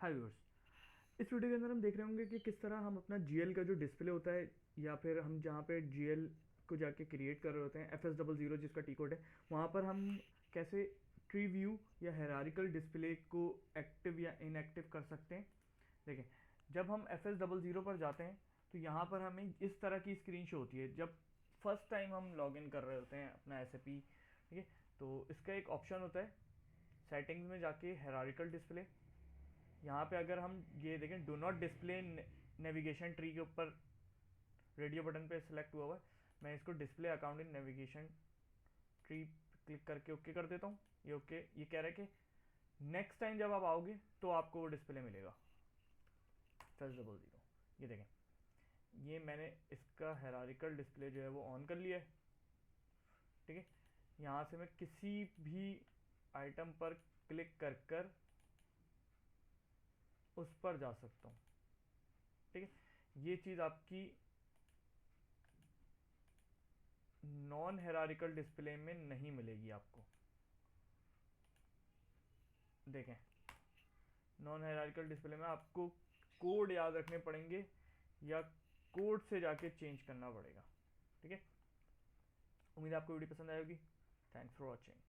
हाय viewers, इस video के अंदर हम देख रहे होंगे कि किस तरह हम अपना GL का जो डिस्प्ले होता है या फिर हम जहाँ पे GL को जाके क्रिएट कर रहे होते हैं FS00 जिसका टी कोड है, वहाँ पर हम कैसे ट्री व्यू या हायरार्किकल डिस्प्ले को एक्टिव या इनएक्टिव कर सकते हैं। देखें, जब हम FS00 पर जाते हैं तो यहाँ पर हमें इस तरह की स्क्रीन शो होती है जब फर्स्ट टाइम हम लॉगिन कर रहे होते हैं अपना SAP। ठीक है, तो इसका एक ऑप्शन होता है सेटिंग्स में जाके हायरार्किकल डिस्प्ले। यहाँ पे अगर हम ये देखें, do not display navigation tree के ऊपर रेडियो बटन पे सिलेक्ट हुआ हुआ है। मैं इसको display account in navigation tree click करके ओके कर देता हूँ। ये ओके, ये कह रहा है कि नेक्स्ट टाइम जब आप आओगे तो आपको वो डिस्प्ले मिलेगा FS00। ये देखें, ये मैंने इसका हायरार्किकल डिस्प्ले जो है वो ऑन कर लिया है। ठीक है, यहाँ से मैं किसी भी आइटम पर क्लिक कर कर उस पर जा सकता हूँ। ठीक है, ये चीज़ आपकी नॉन हायरार्किकल डिस्प्ले में नहीं मिलेगी आपको। देखें, नॉन हायरार्किकल डिस्प्ले में आपको कोड याद रखने पड़ेंगे या कोड से जाके चेंज करना पड़ेगा। ठीक है, उम्मीद है आपको वीडियो पसंद आएगी। Thanks for watching.